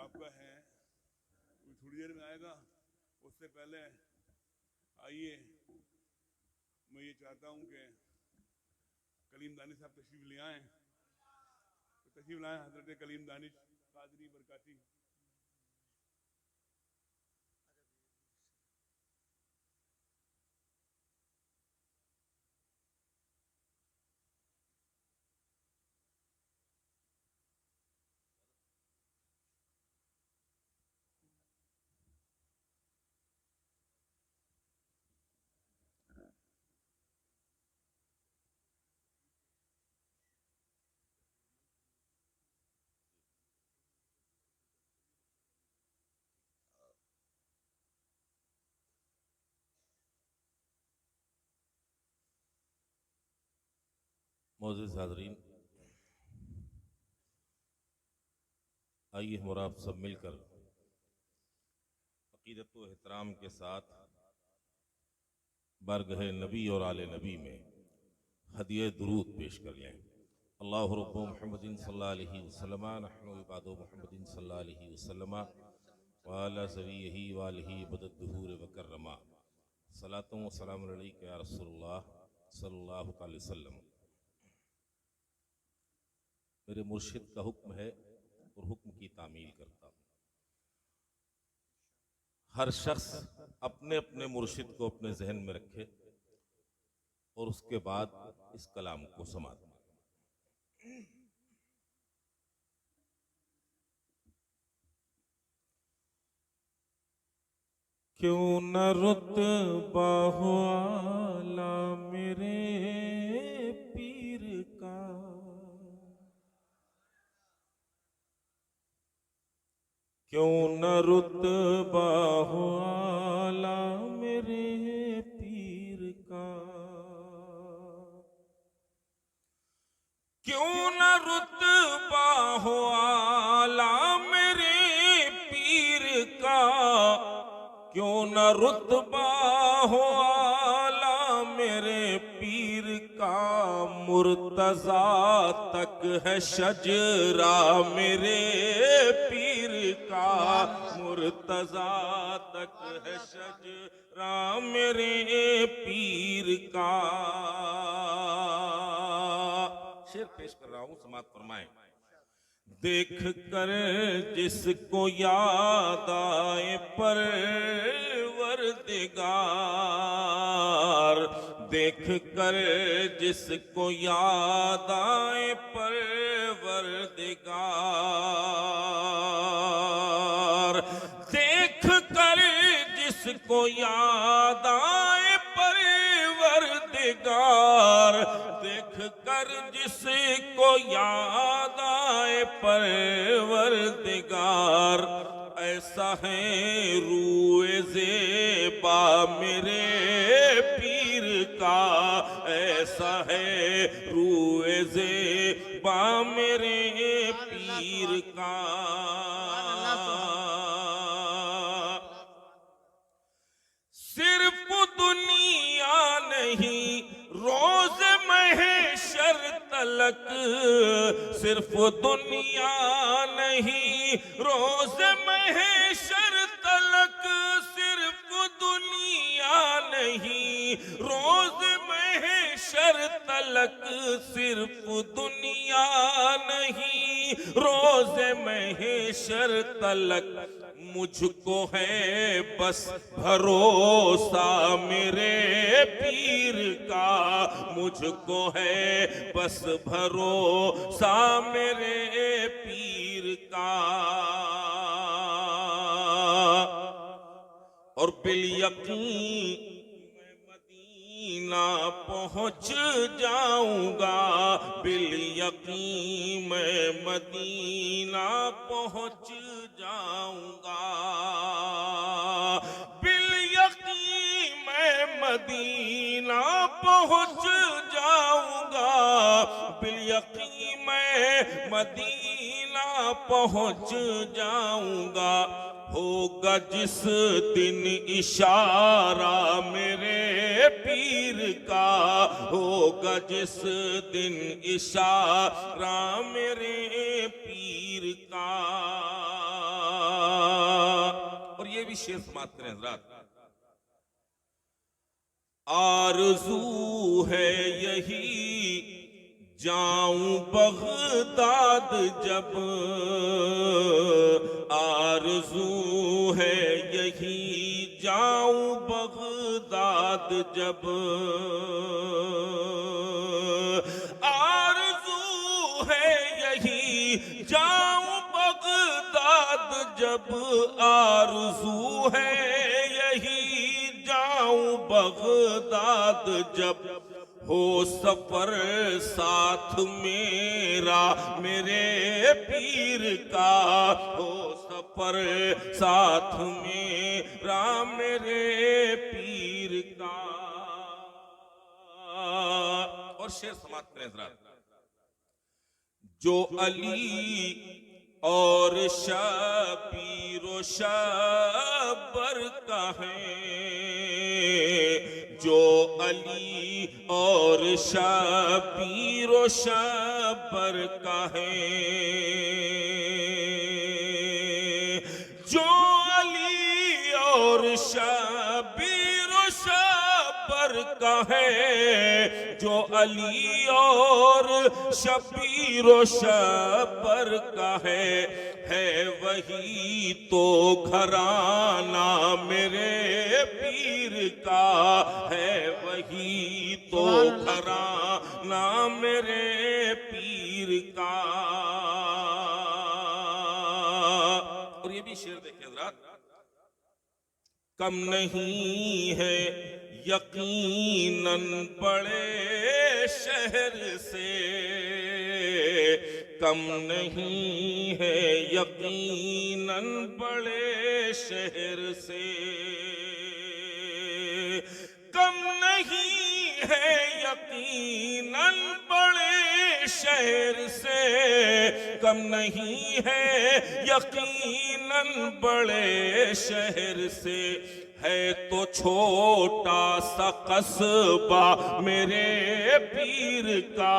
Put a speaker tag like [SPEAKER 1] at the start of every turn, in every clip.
[SPEAKER 1] आपका है, थोड़ी देर में आएगा। उससे पहले आइए, मैं ये चाहता हूं कि कलीम दानिश साहब तशरीफ ले आएँ। तो तशरीफ लाएँ हजरत कलीम दानिश कादरी बरकाती।
[SPEAKER 2] मोअज़्ज़िज़ हाज़रीन, आइए हम और आप सब मिलकर अक़ीदत व एहतराम के साथ बारगाह नबी और आले नबी में हदिये दुरूद पेश कर लें। अल्लाहु रब्बु मुहम्मदिन सल्लल्लाहु अलैहि वसल्लम नहनु इबादु मुहम्मदिन सल्लल्लाहु अलैहि वसल्लम व अला ज़विय्यिही व आलिही बदद दुहूर व कररमा। सलातुन व सलामुन अलैका या रसूलल्लाह सल्लल्लाहु अलैहि वसल्लम। मेरे मुर्शिद का हुक्म है और हुक्म की तामील करता हूँ। हर शख्स अपने अपने मुर्शिद को अपने जहन में रखे और उसके बाद इस कलाम को समात। क्यों न रुतबा हो आला मेरे पीर का, क्यों न रुतबा हो आला मेरे पीर का, क्यों न रुतबा हो आला मेरे पीर का, क्यों न रुतबा हो आला मेरे पीर का। मुर्तजा तक है शजरा मेरे पीर का, मुर्तजा तक है शजरा मेरे पीर का। शेर पेश कर रहा हूं, समात फरमाएं। देख कर जिसको याद आए परवरदिगार, देख कर जिसको याद आए परवरदिगार, देख कर जिसको याद आए परवरदिगार, देख कर जिसको याद आए परवरदिगार। ऐसा है रूए ज़ेबा मेरे पीर का, ऐसा है रूए ज़ेबा मेरे पीर का। सिर्फ दुनिया नहीं रोज महशर तलक, सिर्फ दुनिया नहीं रोज महशर तलक, सिर्फ दुनिया नहीं रोज महशर तलक, सिर्फ दुनिया नहीं रोज महशर तलक। मुझको है बस भरोसा मेरे पीर का, मुझको है बस भरोसा मेरे पीर का। और बिल यकीन मैं मदीना पहुंच जाऊंगा, बिल यकीन मैं मदीना पहुंच जाऊंगा, बिल यकीन मैं मदीना पहुंच जाऊंगा, बिल यकीन मैं मदीना पहुंच जाऊंगा। होगा जिस दिन इशारा मेरे पीर का, होगा जिस दिन इशारा मेरे पीर का। भी शेर समाप्त करें हजरात। आरज़ू है यही जाऊं बगदाद जब, आरज़ू है यही जाऊं बगदाद जब, आरज़ू है यही जाऊं बगदाद जब, आरज़ू है यही जाऊं बगदाद जब, हो सफर साथ मेरा मेरे पीर का, हो सफर साथ मेरा मेरे पीर का। और शेर समाप्त करें हज़रात। जो अली और शबीर व शब्बर का है, जो अली और शबीर व शब्बर का है, जो अली और शबीर व शब्बर का है, जो अली और शबीर व शब्बर का है वही तो घराना मेरे पीर का, है वही तो घराना मेरे पीर का। और ये भी शेर देखिए हज़रात। कम नहीं है यकीनन बड़े शहर से, कम नहीं है यकीनन बड़े शहर से, कम नहीं है यकीनन बड़े शहर से, कम नहीं है यकीनन बड़े शहर से, है तो छोटा सा कस्बा मेरे पीर का,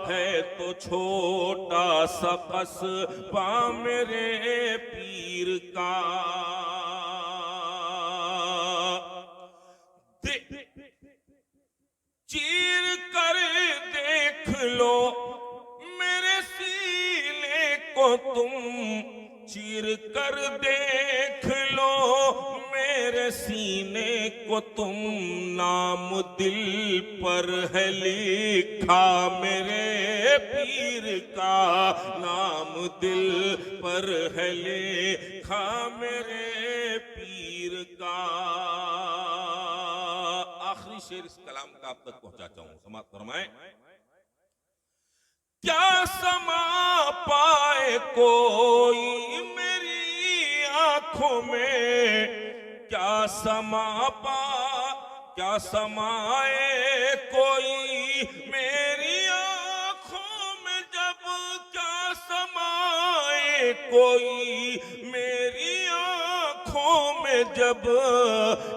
[SPEAKER 2] है तो छोटा सा कस्बा मेरे पीर का। चीर कर देख लो मेरे सीने को तुम, चीर कर देख लो मेरे सीने को तुम, नाम दिल पर है लिखा मेरे पीर का, नाम दिल पर है लिखा मेरे पीर का। आखिरी शेर इस कलाम का आप तक पहुंचाता हूं, समाप्त फरमाएं। क्या समा पाए कोई मेरी आंखों में, क्या क्या समाए कोई मेरी आंखों में जब, क्या समाए कोई मेरी आंखों में जब,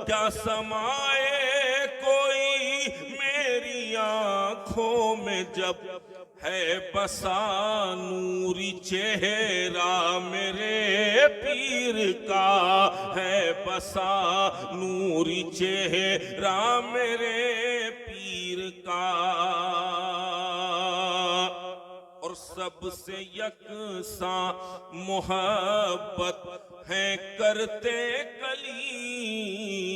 [SPEAKER 2] क्या समाए कोई मेरी आंखों में जब, है बसा नूरी चेहरा मेरे पीर का, है बसा नूरी चेहरा मेरे पीर का। और सबसे यकसा मोहब्बत है करते कलीम,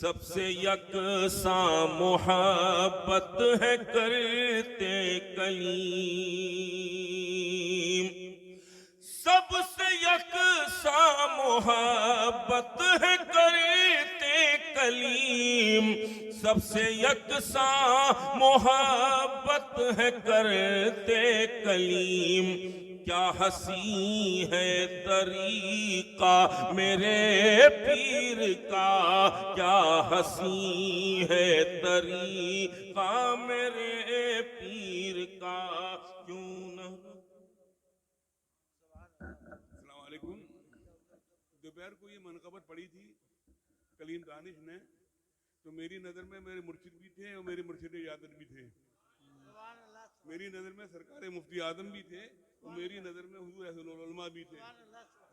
[SPEAKER 2] सबसे यकसा मोहब्बत है करते कलीम, सबसे यकसा मोहब्बत है करते कलीम, सबसे यकसा मोहब्बत है करते कलीम। क्या हसी है तरीका मेरे पीर का, क्या हसी है तरीका मेरे पीर का। क्यों न
[SPEAKER 1] अस्सलाम वालेकुम। दोपहर को ये मनक़बत पढ़ी थी कलीम दानिश ने, तो मेरी नज़र में मेरे मुर्शिद भी थे और मेरे मुर्शिद यादन भी थे। मेरी नज़र में सरकार मुफ्ती आदम भी थे वो मेरी नज़र में हुजूर अहसनुल उलमा भी थे।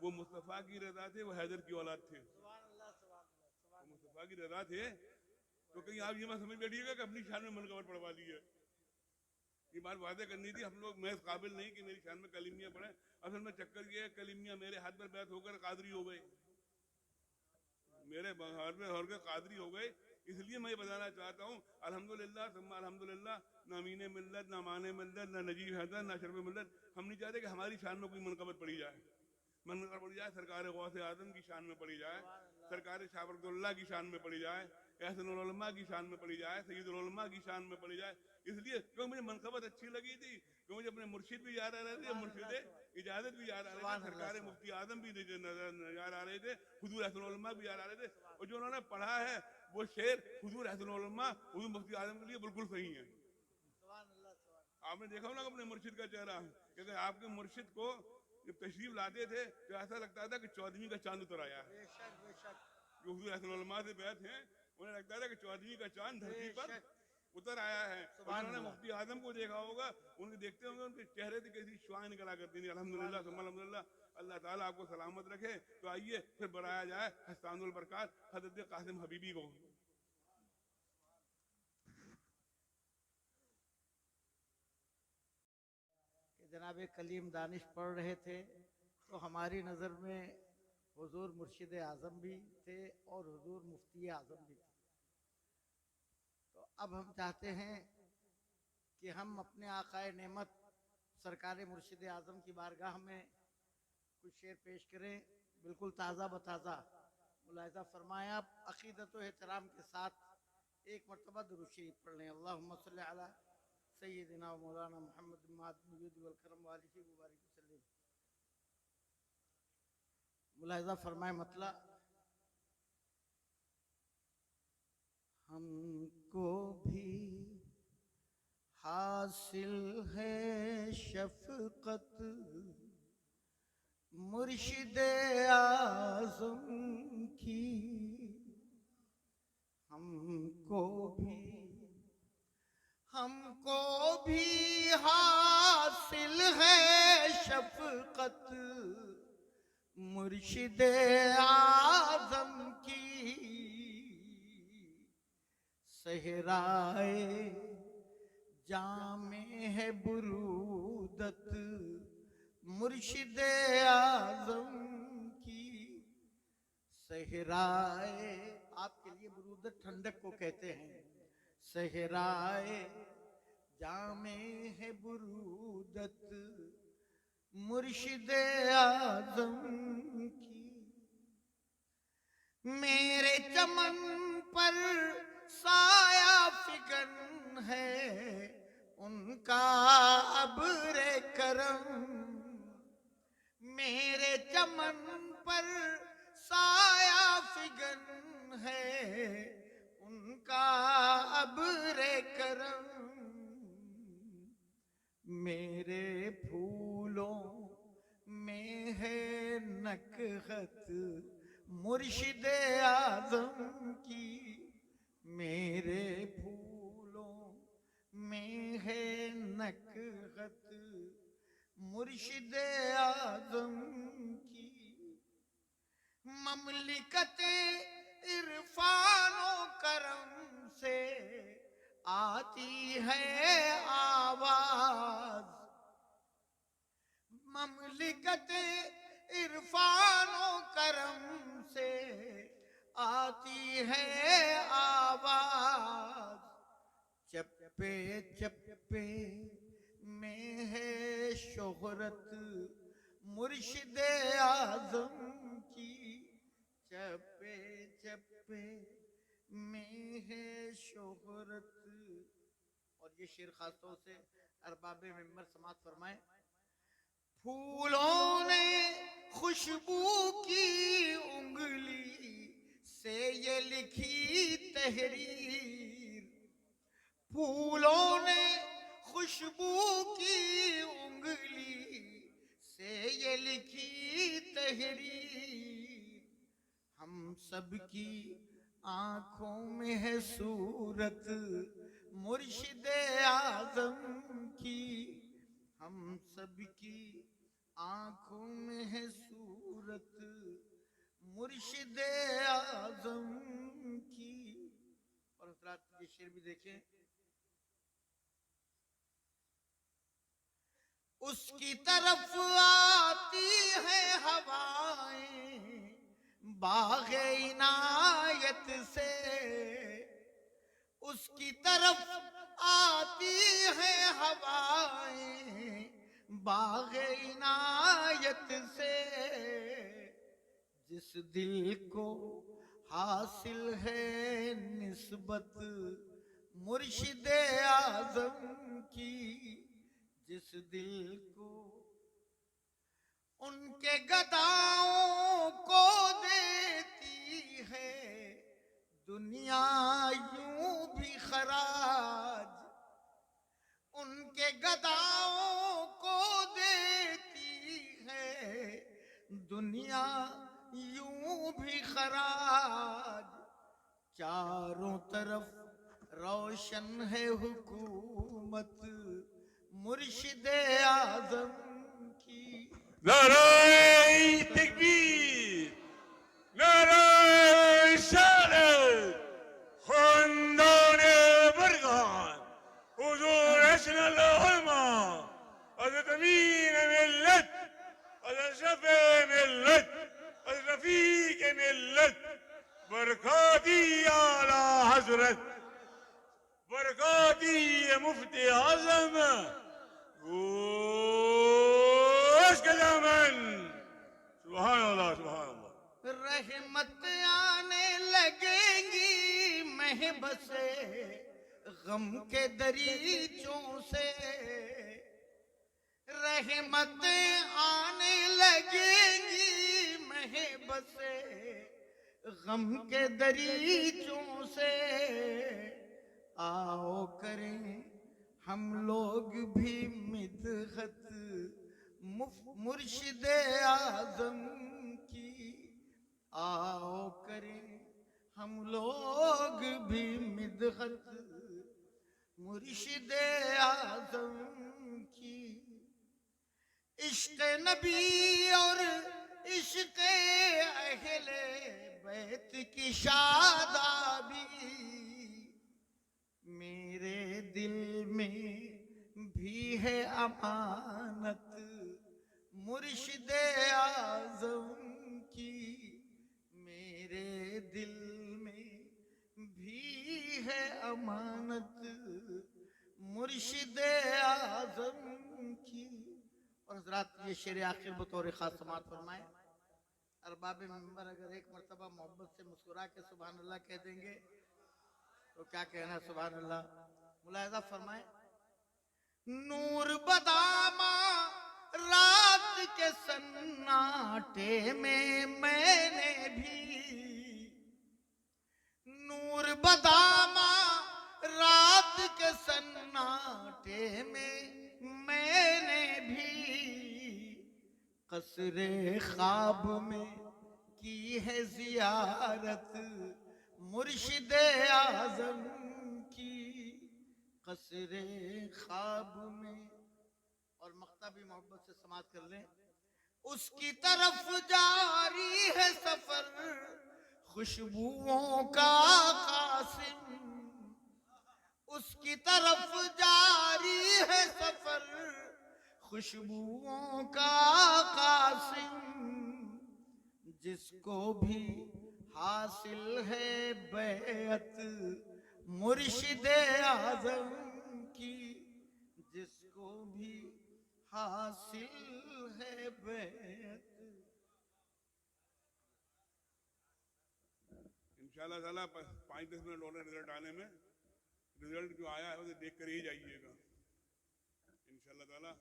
[SPEAKER 1] वो मुस्तफ़ा की रज़ा थे, वो हैदर की औलाद थे। वो मुस्तफ़ा की रज़ा थे, तो कहीं आप ये मत समझ बैठिएगा कि अपनी शान में मनकबर पढ़वा ली है। ये बात वादे करनी थी। हम लोग, मैं इस काबिल नहीं कि मेरी शान में कलीमियाँ पढ़े। असल में चक्कर ये है, कलीमियाँ मेरे हाथ पर बैत होकर कादरी हो गए, मेरे हाथ में होकर कादरी हो गए। इसलिए मैं ये बताना चाहता हूँ, अल्हम्दुलिल्लाह सुम्मा अल्हम्दुलिल्लाह, ना मीने मिल्लत, ना माने मिल्लत, ना नजीब हैदर, ना शरफ मिल्लत। हम नहीं चाहते कि हमारी शान में कोई मनकबर पड़ी जाए। मनकबर पड़ी जाए सरकार गौसे आजम की शान में पड़ी जाए, सरकार शाह अब्दुल्ला की शान में पड़ी जाए, एहसनुल उलमा की शान में पड़ी जाए, सैयदुल उलमा की शान में पड़ी जाए। इसलिए क्योंकि मुझे मनकबत अच्छी लगी थी, क्योंकि मुझे अपने मुर्शिद भी याद आ रहे थे, मुर्शिद इजाजत भी याद आ रहे थे, सरकार मुफ्ती आजम भी याद आ रहे थे, हुजूर एहसनुल उलमा भी याद आ रहे थे। और जो उन्होंने पढ़ा है वो शेर हुजूर एहसनुल उलमा, हुजूर मुफ्ती आजम के लिए बिल्कुल सही है। आपने देखा होगा अपने मुर्शिद का चेहरा, क्योंकि आपके मुर्शिद को जब तशरीफ लाते थे तो ऐसा लगता था कि 14वीं का चांद उतर आया है। जो हुजूर एहसनुल उलमा से बैत हैं, उन्हें लगता था कि 14वीं का चांद धरती पर उतर आया है। और उन्होंने मुफ्ती आजम को देखा होगा, उनके देखते होंगे उनके चेहरे से कैसी शुआएं निकला करती थी। अल्हम्दुलिल्लाह सुम्मा अल्हम्दुलिल्लाह, अल्लाह ताला आपको सलामत रखे। तो आइए फिर बढ़ाया जाए हस्तानुल बरकात हज़रत कासिम हबीबी को।
[SPEAKER 3] जनाब कलीम दानिश पढ़ रहे थे तो हमारी नज़र में हुजूर मुर्शिद आज़म भी थे और हुजूर मुफ्ती आज़म भी थे। तो अब हम चाहते हैं कि हम अपने आकाए नेमत सरकार मुर्शिद आज़म की बारगाह में कुछ शेर पेश करें, बिल्कुल ताज़ा बताज़ा। मुलाहिज़ा फरमाएं आप अक़ीदत व एहतराम के साथ एक मरतबा दुरूद शरीफ पढ़ लें। अल्लाहुम्मा सल्ली अला सय्यिदिना व मौलाना मुहम्मद वल करम वालिही मुबारक वसल्लम। मुलाहिज़ा फरमाए मतला, हमको भी हासिल है शफ़क़त मुर्शिद आज़म की, हमको भी हासिल है शफ़क़त मुर्शिद आज़म की। सहराए जामे है बुरूदत मुर्शिद आज़म की। सहराए, आपके लिए बुरूदत ठंडक को कहते हैं। सहराए जामे है बुरूदत मुर्शिद आज़म की। मेरे चमन पर साया फिगन है उनका अब्रे करम। मेरे चमन पर साया फिगन है उनका अब्रे करम। मेरे फूलों में है नकहत मुर्शिद आज़म की। मेरे फूलों में है नकहत मुर्शिद आज़म की। ममलिकत इरफानो करम से आती है आवाज। ममलिकत इरफानो करम से आती है आवाज। चप्पे चप्पे में है शोहरत मुर्शिद आज़म की। चप्पे चप्पे में है शोहरत। और ये शेर खास तौर से अरबाबे मिंबर समात फरमाए। फूलों ने खुशबू की उंगली से ये लिखी तहरीर। फूलों ने खुशबू की उंगली से ये लिखी तहरीर। हम सब की आंखों में है सूरत मुर्शिद आज़म की। हम सबकी आंखों में है सूरत मुर्शिद आजम की। और हजरात ये शेर भी देखें, उसकी तरफ आती है हवाएं बाग़े इनायत से, उसकी तरफ आती है हवाएं बाग़े इनायत से। जिस दिल को हासिल है निस्बत मुर्शिद आज़म की, जिस दिल को उनके गदाओं को देती है दुनिया यूं भी खराज, उनके गदाओं को देती है दुनिया यूं भी खराज। चारों तरफ रोशन है हुकूमत मुर्शिद आज़म की।
[SPEAKER 1] नारे तकबीर, नारे रिसालत, खानदान बरगद, हुजूर हसन उलमा, हज़रत अमीर मिल्लत, हज़रत शफ़े मिल्लत, हज़रत रफ़ीक मिल्लत, बरकाती आला हज़रत, बरकाती मुफ्ती आज़म गोश के दामन। सुभान अल्लाह, सुभान अल्लाह।
[SPEAKER 3] रहमत आने लगेंगी महबसे गम के दरीचों से, रहमत आने लगेंगी महबसे गम के दरीचों से। आओ करें हम लोग भी मिदहत मुर्शिद आज़म की। आओ करें हम लोग भी मिदहत मुर्शिद आज़म की। इश्क नबी और इश्क अहले बैत की शादाबी मेरे दिल में भी है अमानत मुर्शिद आज़म की। मेरे दिल में भी है अमानत मुर्शिद आज़म की। और हज़रात ये शेर आखिर बतौर खास समात फरमाए। अरबाब मेंबर अगर एक मरतबा मोहब्बत से मुस्कुरा के सुभान अल्लाह कह देंगे तो क्या कहना सुभान अल्लाह। मुलाहिज़ा फरमाए, नूर बदामा रात के सन्नाटे में मैंने भी, नूर बदामा रात के सन्नाटे में मैंने भी कसरे ख्वाब में की है जियारत मुर्शिद आज़म की। कसरे ख्वाब में, और मक्ता भी मोहब्बत से समात कर लें, उसकी तरफ जारी है सफर खुशबुओं का कासिम, उसकी तरफ जारी है सफर खुशबुओं का कासिम। जिसको भी हासिल है बैत मुर्शिद आज़म की, जिसको भी हासिल है बैत।
[SPEAKER 1] इंशाअल्लाह ताला 5-10 मिनट और रिजल्ट आने में, रिजल्ट जो आया है उसे देख कर ही जाइएगा इंशाअल्लाह ताला।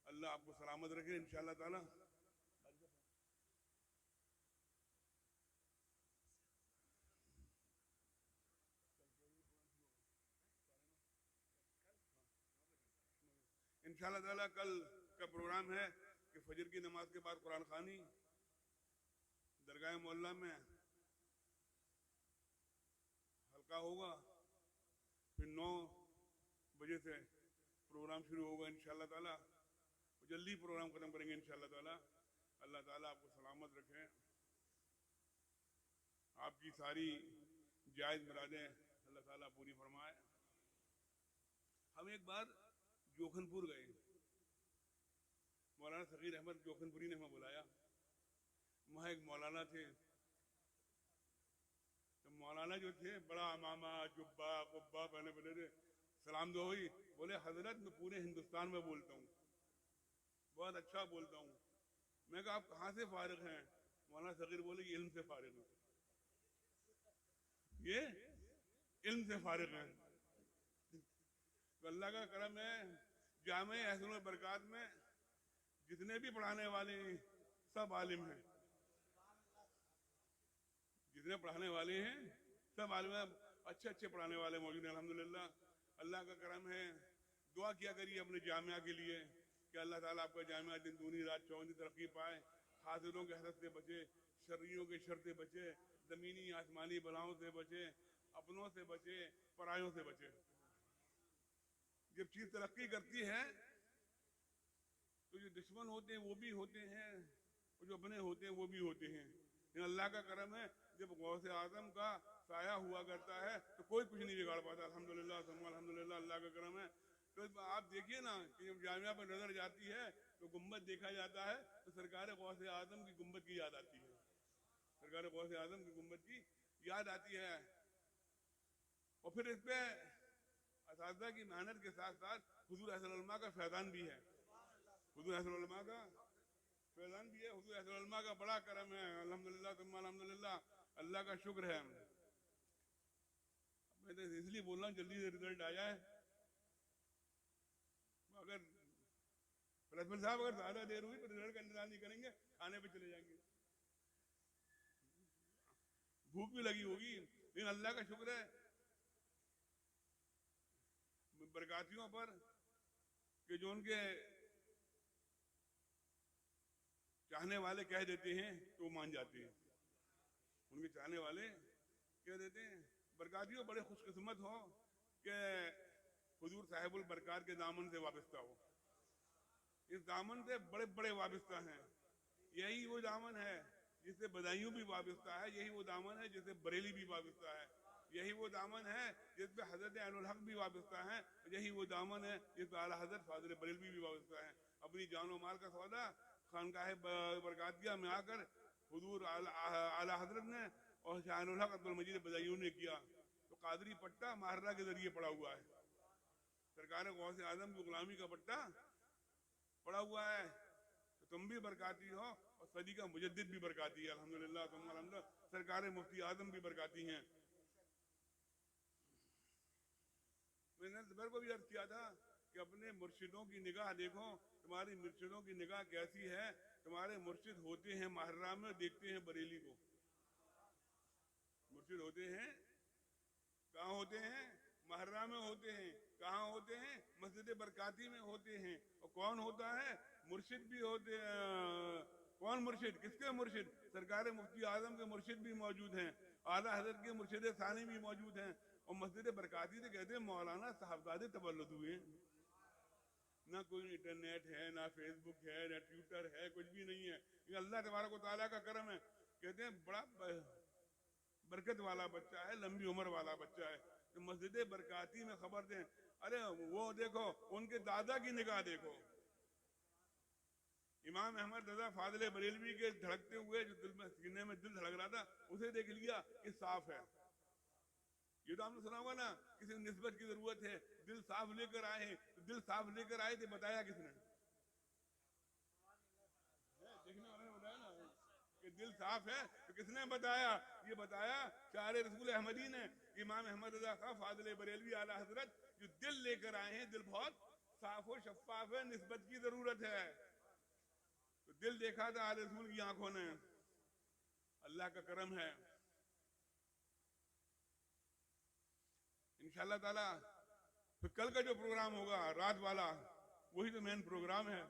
[SPEAKER 1] अल्लाह आपको सलामत रखे इंशाअल्लाह ताला। इंशाअल्लाह ताला कल का प्रोग्राम है कि फजर की नमाज के बाद कुरान खानी दरगाह मोहल्ला में हल्का होगा, फिर 9 बजे से प्रोग्राम शुरू होगा इंशाअल्लाह ताला। जल्दी प्रोग्राम ख़त्म करेंगे इंशाअल्लाह ताला। अल्लाह ताला आपको सलामत रखे, आपकी सारी जायज़ मुरादें अल्लाह ताला पूरी फरमाए। हम एक बार जोखनपुर गए, मौलाना सगीर अहमद जोखनपुरी ने हमें बुलाया। वहाँ एक मौलाना थे, तो मौलाना जो थे बड़ा अमामा जुब्बा कुब्बा पहने बने थे। सलाम दो हुई, बोले हजरत मैं पूरे हिंदुस्तान में बोलता हूँ, बहुत अच्छा बोलता हूँ। मैं कहा आप कहाँ से फारिग हैं? मौलाना सगीर बोले कि इल्म से फारिग हैं, ये इल्म से फारिग हैं। तो अल्लाह का करम है, जामे अहसन बरकात में जितने भी पढ़ाने वाले हैं सब आलिम हैं, जितने पढ़ाने वाले हैं सब आलिम हैं, अच्छे अच्छे पढ़ाने वाले मौजूद हैं अल्हम्दुलिल्लाह। अल्लाह का करम है। दुआ किया करिए अपने जामिया के लिए कि अल्लाह ताला आपका जामिया दिन दूनी रात चौगनी तरक्की पाए, हासिलों के हसद से बचे, शर्रियों के शर से बचे, ज़मीनी आसमानी बलाओं से बचे, अपनों से बचे, परायों से बचे। जब चीज़ तरक्की करती है तो जो दुश्मन होते हैं वो भी होते हैं, और जो अपने होते हैं वो भी होते हैं। लेकिन अल्लाह का करम है, जब गौसे आजम का साया हुआ करता है तो कोई कुछ नहीं बिगाड़ पाता। अल्हम्दुलिल्लाह अल्हम्दुलिल्लाह, अल्लाह का करम है। तो आप देखिए ना कि जब जामिया पर नजर जाती है तो गुम्बद देखा जाता है तो सरकार गौसे आजम की गुम्बद की याद आती है, सरकार गौसे आजम की गुम्बद की याद आती है। और फिर इस पे असातिज़ा की मेहनत के साथ साथ हुजूर अहसन उलमा का फैज़ान भी है, हुजूर अहसन उलमा का फैज़ान भी है, हुजूर अहसन उलमा का बड़ा करम है। अल्हम्दुलिल्लाह अल्हम्दुलिल्लाह, अल्लाह का शुक्र है। मैं तो इसलिए बोल रहा हूँ जल्दी से रिजल्ट आ जाए। अगर प्रिंसिपल साहब अगर ज्यादा देर हुई तो रिजल्ट का इंतजार नहीं करेंगे, खाने पे चले जाएंगे, भूख भी लगी होगी। लेकिन अल्लाह का शुक्र है बरकातियों पर कि जो उनके चाहने वाले कह देते हैं तो वो मान जाते हैं, उनके चाहने वाले कह देते हैं। बरकातियों बड़े खुशकिस्मत हो कि हुजूर साहिबुल बरकात के दामन से वाबस्ता हो। इस दामन से बड़े बड़े वाबस्ता हैं। यही वो दामन है जिससे बदायूं भी वाबस्ता है, यही वो दामन है जिससे बरेली भी वाबस्ता है, यही वो दामन है जिसपे हजरत ऐनुल हक भी वाबस्ता है, यही वो दामन है जिसपे आला हजरत फाज़िल बरेलवी भी वाबस्ता है। अपनी जान और माल का सौदा खानकाह बरकातिया में आकर हुजूर आला हजरत ने और शाह ऐनुल हक अब्दुल मजीद बदायूं ने किया। तो कादरी पट्टा माहरा के जरिए पड़ा हुआ है, सरकार गौसे आजम की गुलामी का पट्टा पड़ा हुआ है। तो तुम भी बरकाती हो और सदी का मुजद्दिद भी बरकाती है अल्हम्दुलिल्लाह अल्हम्दुलिल्लाह, सरकार मुफ्ती आजम भी बरकाती हैं। मैंने ज़ुबैर को भी अर्ज किया था कि अपने मुर्शिदों की निगाह देखो, तुम्हारी मुर्शिदों की निगाह कैसी है। तुम्हारे मुर्शिद होते हैं महर्रा में, देखते हैं बरेली को। मुर्शिद होते हैं कहाँ होते हैं? महर्रा में होते हैं। कहाँ होते हैं? मस्जिद बरकाती में होते हैं। और कौन होता है? मुर्शिद भी होते हैं। कौन मुर्शिद? किसके मुर्शिद? सरकार मुफ्ती आजम के मुर्शिद भी मौजूद हैं, आला हजरत के मुर्शिद सानी भी मौजूद हैं। और मस्जिद बरकाती से कहते हैं मौलाना साहबजादे तवल्लुद हुए। ना कोई इंटरनेट है, ना फेसबुक है, ना ट्विटर है, कुछ भी नहीं है। ये अल्लाह तबारक व तआला का करम है। कहते हैं बड़ा बरकत वाला बच्चा है, लंबी उम्र वाला बच्चा है। तो मस्जिद बरकाती में खबर दें, अरे वो देखो उनके दादा की निगाह देखो, इमाम अहमद रजा फाजिल बरेलवी के धड़कते हुए जो दिल में सीने में दिल धड़क रहा था उसे देख लिया कि साफ है। ये तो आपने सुना होगा ना, किसी निस्बत की जरूरत है, दिल साफ लेकर आए हैं। तो दिल साफ लेकर आए थे, बताया किसने? देखने वाले ने बताया ना कि दिल साफ है, तो किसने बताया? ये बताया शायर रसूल अहमदी ने, इमाम अहमद रजा खां फाजिल बरेलवी आला हजरत जो दिल लेकर आए हैं, दिल बहुत साफ और शफाफ है, निस्बत की जरूरत है। तो दिल देखा था आले रसूल की आंखों ने। अल्लाह का करम है। इंशाअल्लाह ताला फिर कल का जो प्रोग्राम होगा रात वाला, वही तो मेन प्रोग्राम है।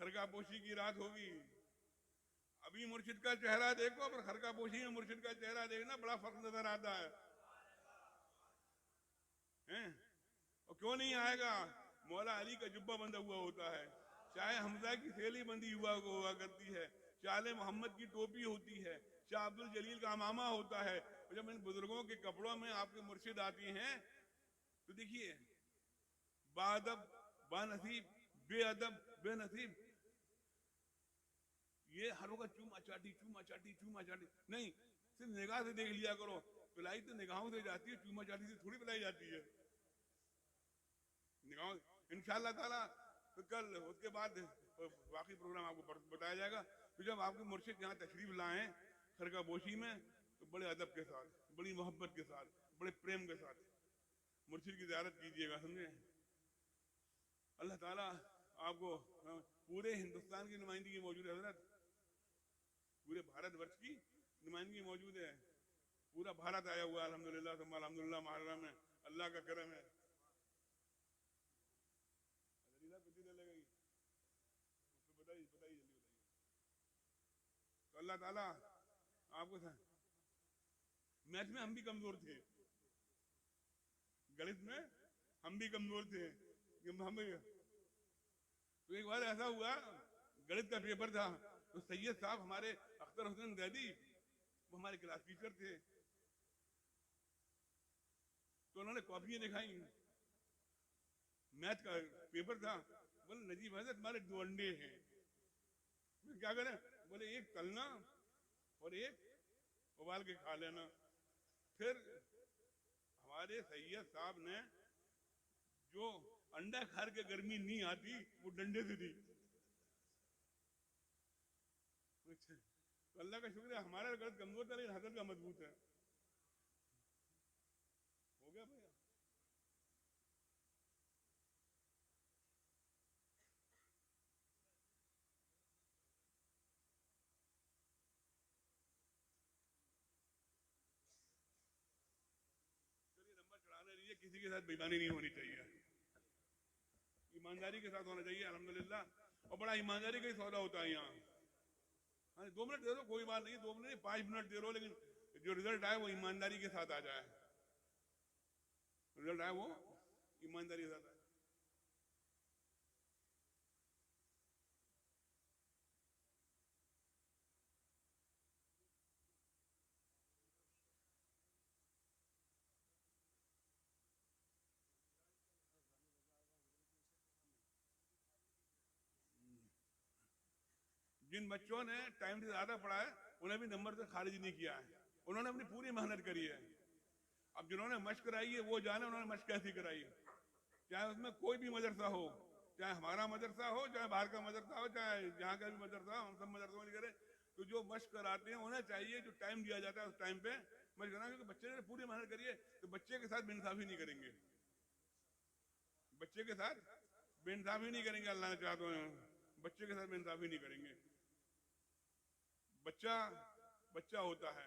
[SPEAKER 1] खरका पोशी की रात होगी। अभी मुर्शिद का चेहरा देखो, पर खरका पोशी में मुर्शिद का चेहरा देखना बड़ा फर्क नजर आता है। और क्यों नहीं आएगा? मौला अली का जुब्बा बंधा हुआ होता है, चाहे हमजा की थैली बंदी हुआ करती है, चाहे मोहम्मद की टोपी होती है, शाह अब्दुल जलील का अमामा होता है। और जब इन बुजुर्गों के कपड़ों में आपके मुर्शिद आती हैं तो देखिए, बाअदब बानसीब, बेअदब बेनसीब, ये हर वक्त चूमा चाटी नहीं, सिर्फ निगाह से देख लिया करो। पिलाई तो निगाहों से जाती है, चूमा चाटी से थोड़ी पिलाई जाती है। निगाहों इंशाअल्लाह ताला तो कल उसके बाद बाकी प्रोग्राम आपको बताया जाएगा। तो जब आपके मुर्शिद यहाँ तशरीफ लाएं खरगा बोशी में, तो बड़े अदब के साथ, बड़ी मोहब्बत के साथ, बड़े प्रेम के साथ मुर्शिद की ज़ियारत कीजिएगा, समझे। अल्लाह ताला आपको पूरे हिंदुस्तान की नुमाइंदगी मौजूद है हजरत, पूरे भारतवर्ष की नुमाइंदगी मौजूद है। पूरा भारत आया हुआ है अल्हम्दुलिल्लाह सुम्मा अल्हम्दुलिल्लाह, मुहर्रम में अल्लाह का करम है। तो अल्लाह ताला आपको मैथ में हम भी कमजोर थे, गणित में हम भी कमजोर थे, हम तो एक बार ऐसा हुआ, गणित का पेपर था, तो सैयद साहब हमारे अख्तर हुसैन दैदी, वो हमारे क्लास टीचर थे, तो उन्होंने कॉपियां दिखाई, मैथ का पेपर था। बोले नजीब हजरत हमारे 2 अंडे हैं, क्या करें? बोले एक तलना और एक उबाल के खा लेना। फिर हमारे सैयद साहब ने जो अंडा खार के गर्मी नहीं आती वो डंडे से दी। तो अल्लाह का शुक्र है, हमारा गलत कमजोर था लेकिन हजरत का मजबूत है। हो गया भैया। चलिए नंबर चढ़ाने दीजिए, किसी के साथ बेईमानी नहीं होनी चाहिए, ईमानदारी के साथ होना चाहिए अल्हम्दुलिल्लाह। और बड़ा ईमानदारी का ही सौदा होता है यहाँ। हाँ 2 मिनट दे दो, कोई बात नहीं, 2 मिनट नहीं 5 मिनट दे दो, लेकिन जो रिजल्ट आए वो ईमानदारी के साथ आ जाए, रिजल्ट आए वो ईमानदारी के साथ आए। जिन बच्चों ने टाइम से ज्यादा पढ़ा है उन्हें भी नंबर से खारिज नहीं किया है, उन्होंने अपनी पूरी मेहनत करी है। अब जिन्होंने मशक कराई है वो जाने उन्होंने मशक कैसी कराई है, चाहे उसमें कोई भी मदरसा हो, चाहे हमारा मदरसा हो, चाहे बाहर का मदरसा हो, चाहे यहाँ का भी मदरसा हो, हम सब मदरसों में करें। तो जो मशक कराते हैं उन्हें चाहिए जो टाइम दिया जाता है उस टाइम पे मशक कराना, क्योंकि बच्चे ने पूरी मेहनत करी है, तो बच्चे के साथ बेइंसाफी नहीं करेंगे, बच्चे के साथ बेइंसाफी नहीं करेंगे। अल्लाह ने चाहा तो बच्चे के साथ बेइंसाफी नहीं करेंगे। बच्चा बच्चा होता है,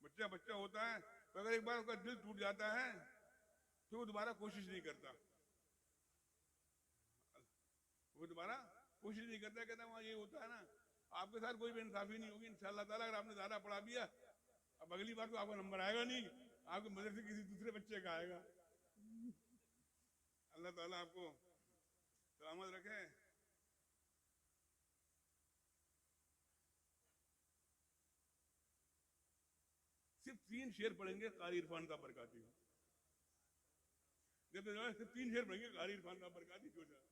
[SPEAKER 1] बच्चा बच्चा होता है, तो अगर एक बार उसका दिल टूट जाता है तो वो दोबारा कोशिश नहीं करता, वो दोबारा कोशिश नहीं करता, कहता वहां ये होता है ना। आपके साथ कोई बेइंसाफी नहीं होगी इंशाअल्लाह ताला। अगर आपने ज्यादा पढ़ा दिया, अब अगली बार तो आपका नंबर आएगा नहीं, आपके मदरसे किसी दूसरे बच्चे का आएगा। अल्लाह ताला आपको सलामत रखे। सिर्फ 3 शेर पढ़ेंगे कारी इरफान का बरकाती, सिर्फ 3 शेर पढ़ेंगे कारी इरफान का बरकाती। क्यों जाए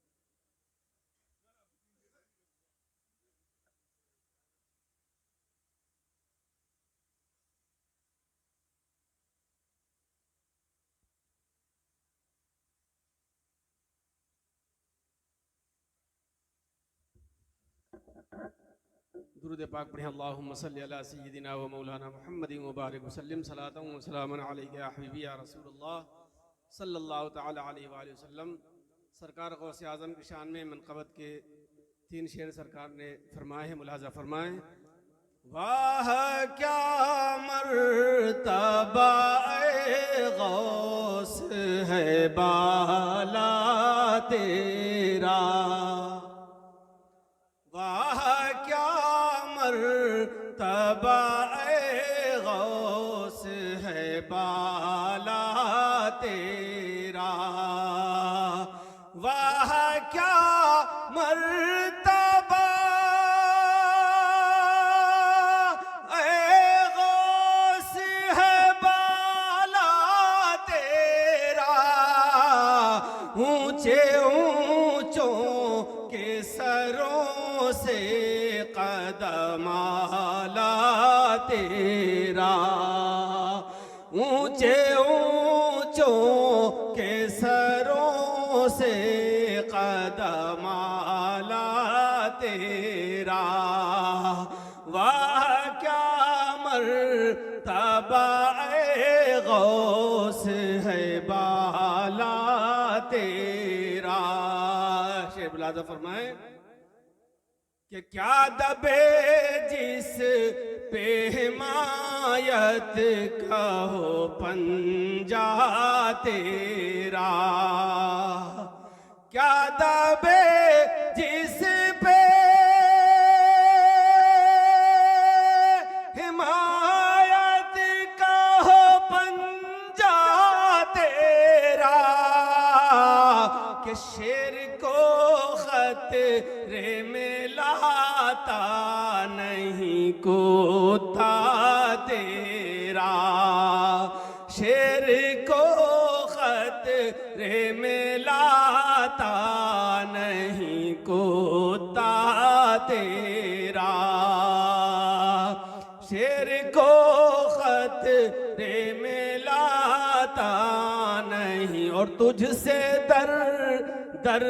[SPEAKER 4] दुरूद पाक पढ़ें। अल्लाहुम्मा सल्ली अला सय्यिदिना व मौलाना मुहम्मदिन व बारिक वसल्लिम सलातन व सलामन अलैका या हबीबी या रसूलुल्लाह सल्लल्लाहु तआला अलैहि व सल्लम। सरकार गौसे आज़म की शान में मनक़बत के 3 शेर सरकार ने फरमाए हैं, मुलाज़ा फरमाएं। वाह क्या मर्तबा गौस है बाला तेरा, वाह क्या मर्तबा गौस है बाला तेरा, कदम आला तेरा, ऊंचे ऊंचों के सरों से कदम आला तेरा, वाह क्या मर्तबा ए गौस है बाला तेरा। शेख बिलादा फरमाए कि क्या दबे जिस पे हिमायत का हो पंजा तेरा, क्या दबे जिस पे हिमायत का हो पंजा तेरा, कि शेर को खतरे में लाता नहीं कोता तेरा, शेर को खतरे में लाता नहीं कोता तेरा, शेर को खतरे में लाता नहीं। और तुझसे दर दर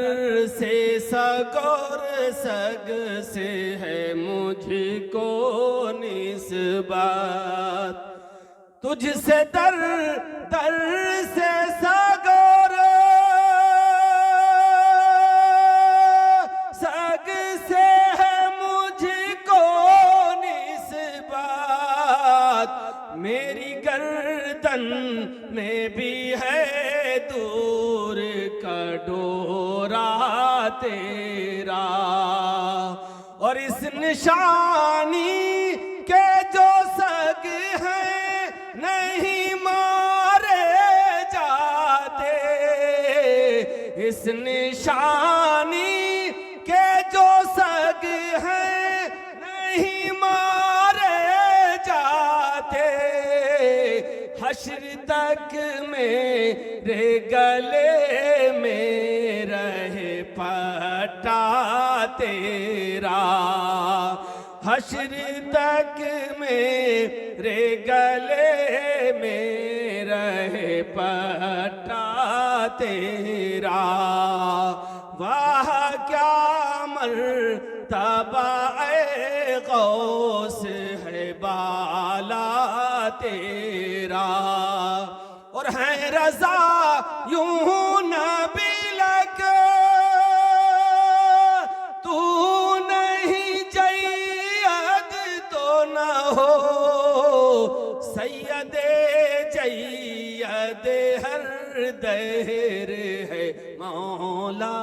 [SPEAKER 4] से सगोर सग से है मुझको निस्बत, तुझसे दर दर से सगोर सग से है मुझको निस्बत, मेरी गर्दन में भी है दूर का डोरा तेरा, और इस निशानी के जो सग हैं नहीं मारे जाते, इस निशानी के जो सग हैं नहीं मारे जाते, हश्र तक मेरे गले में रहे पटा तेरा, हश्र तक मेरे गले में रहे पटा तेरा, वाह क्या मर्तबा ए गौस है बाला तेरा। और है रज़ा यूं नबी लग तू नहीं जैयद तो न हो, सैयदे जैयद हर दहर है मौला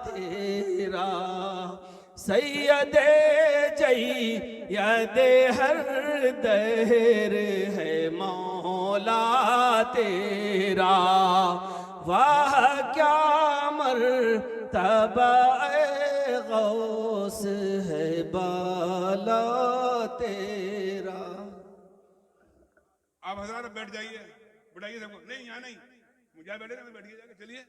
[SPEAKER 4] तेरा, सैयदे जैयद हर दहर है मौला तेरा, वाह क्या मर्तबा ए गौस है बाला तेरा।
[SPEAKER 1] आप हजरात बैठ जाइए, बैठाइए सबको, नहीं यहाँ नहीं, मुझे बैठे ना, मैं बैठिए जाके, चलिए।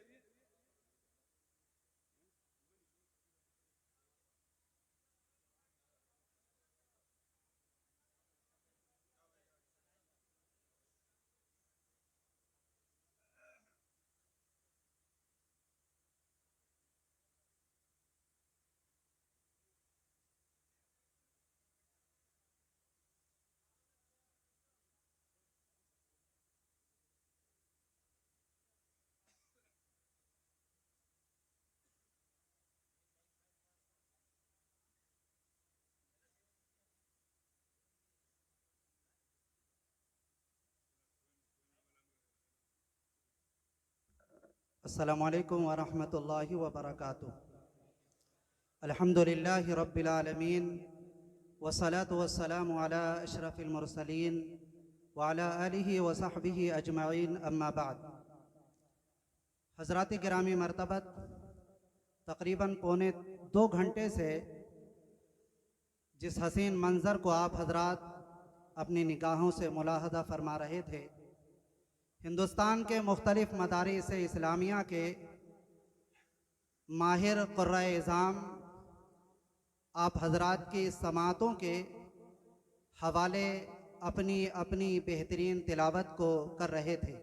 [SPEAKER 5] अस्सलामुअलैकुम वरहमतुल्लाहि वबरकातुह। अल्हम्दुलिल्लाहि रब्बिल आलमीन वस्सलातु वस्सलामु अला अशरफिल मुरसलीन व अला आलिहि व सहबिहि अजमईन, अम्मा बाद। हज़रात गिरामी मर्तबत, तकरीबन पौने 2 घंटे से जिस हसीन मंज़र को आप हजरात अपनी निगाहों से मुलाहदा फरमा रहे थे, हिंदुस्तान के मुख्तलिफ मदारिस इस्लामिया के माहिर क़ुर्रा-ए-इज़ाम आप हजरात की समातों के हवाले अपनी अपनी बेहतरीन तिलावत को कर रहे थे।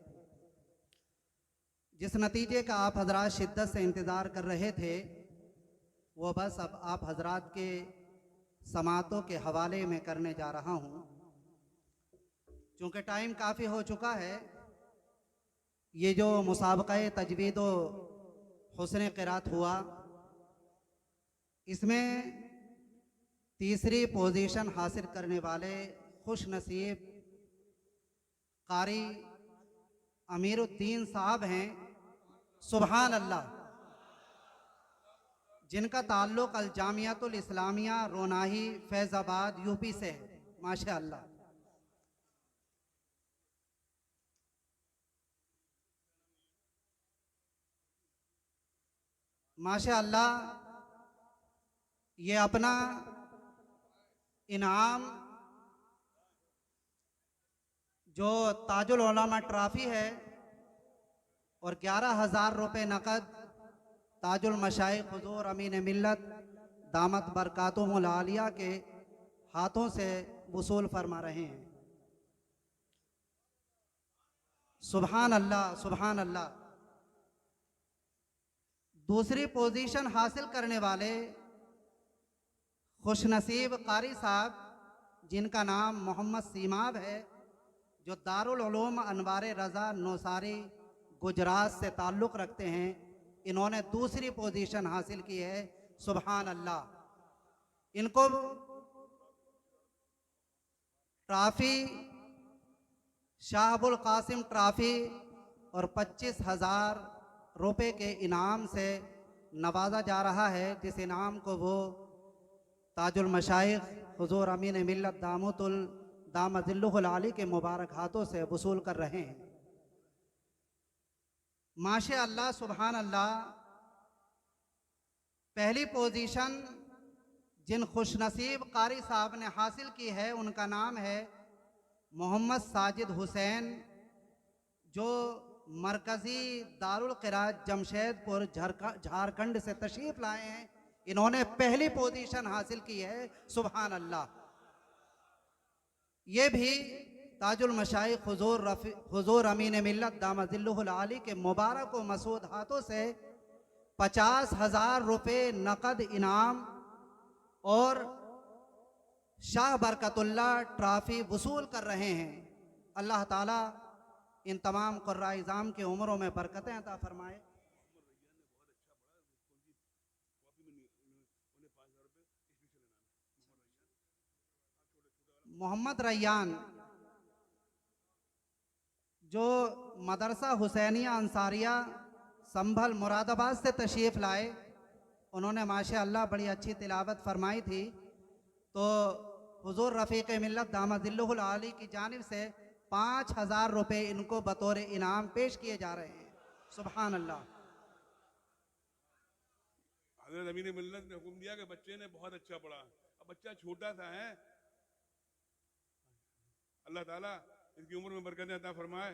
[SPEAKER 5] जिस नतीजे का आप हजरात शिद्दत से इंतज़ार कर रहे थे वो बस अब आप हजरात के समातों के हवाले में करने जा रहा हूँ। चूँकि टाइम काफ़ी हो चुका है, ये जो मुसाबक़ा तजवीद व हुस्न क़िरात हुआ, इसमें तीसरी पोजीशन हासिल करने वाले खुश नसीब कारी अमीरुद्दीन साहब हैं। सुभान अल्लाह। जिनका ताल्लुक़ अल जामियातुल इस्लामिया रोनाही फैज़ाबाद यूपी से है। माशा अल्लाह। माशा अल्लाह, ये अपना इनाम जो ताजुल उलमा ट्रॉफी है और 11,000 रुपये नकद ताजुल मशाइख हुजूर अमीन मिल्लत दामत बरकातुहुल आलिया के हाथों से वसूल फरमा रहे हैं। सुभान अल्लाह, सुभान अल्लाह। दूसरी पोजीशन हासिल करने वाले खुशनसीब कारी साहब, जिनका नाम मोहम्मद सीमाब है, जो दारुल उलूम अनवारे रज़ा नौसारी गुजरात से ताल्लुक़ रखते हैं, इन्होंने दूसरी पोजीशन हासिल की है। सुभान अल्लाह। इनको ट्रॉफी शाहबुल कासिम ट्रॉफी और 25,000 रुपये के इनाम से नवाजा जा रहा है, जिस इनाम को वो ताजुल मशाइख हुजूर अमीन मिल्लत दामतिल्लुहुल आली के मुबारक हाथों से वसूल कर रहे हैं। माशा अल्लाह, सुभान अल्लाह। पहली पोजीशन जिन खुशनसीब कारी साहब ने हासिल की है, उनका नाम है मोहम्मद साजिद हुसैन, जो मरकज़ी दारुल क़िरात जमशेदपुर झारखंड से तशरीफ़ लाए हैं। इन्होंने पहली पोजीशन हासिल की है। सुभान अल्लाह। ये भी ताजुल मशाइख हुजूर अमीन मिल्लत दामतिल्लुहुल आली के मुबारक व मसूद हाथों से 50,000 रुपये नकद इनाम और शाह बरकतुल्ला ट्रॉफी वसूल कर रहे हैं। अल्लाह ताला इन तमाम क़ुर्रा-ए-इज़ाम की उम्रों में बरकतें अता फरमाए। मोहम्मद रैयान, जो मदरसा हुसैनिया अंसारिया संभल मुरादाबाद से तशरीफ़ लाए, उन्होंने माशा अल्लाह बड़ी अच्छी तिलावत फरमाई थी। तो हुजूर रफ़ीक़ मिल्लत दामतिल्लुहुल आली की जानिब से 5,000 रुपये इनको बतौर इनाम पेश किए जा रहे हैं। सुभान अल्लाह।
[SPEAKER 1] हज़रत अमीन मिल्लत ने हुक्म दिया कि बच्चे ने बहुत अच्छा पढ़ा। अब बच्चा छोटा सा है, अल्लाह ताला इसकी उम्र में बरकतें अता फरमाए।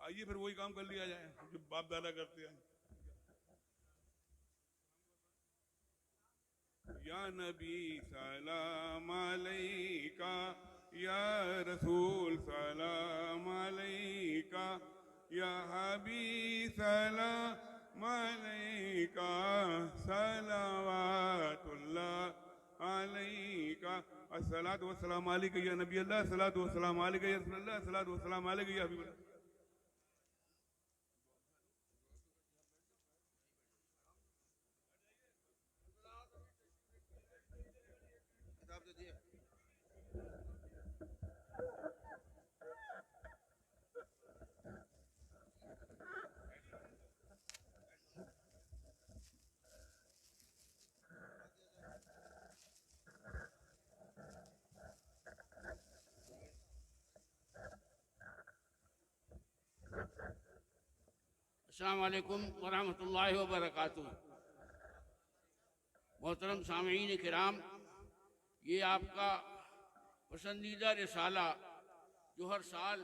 [SPEAKER 1] आइए फिर वही काम कर लिया जाए जो बाप दादा करते हैं। या नबी सलाम अलैका, या रसूल सलाम अलैका, या हबीब सलाम अलैका, सलावतुल्लाह अलैका, अस्सलातु वस्सलाम अलैका या नबी अल्लाह, अस्सलातु वस्सलाम अलैका या रसूल अल्लाह, अस्सलातु वस्सलाम अलैका या हबीब अल्लाह।
[SPEAKER 6] अस्सलाम वालेकुम वरहमतुल्लाहि वबरकातुह। मोहतरम सामीन किराम, ये आपका पसंदीदा रिसाला जो हर साल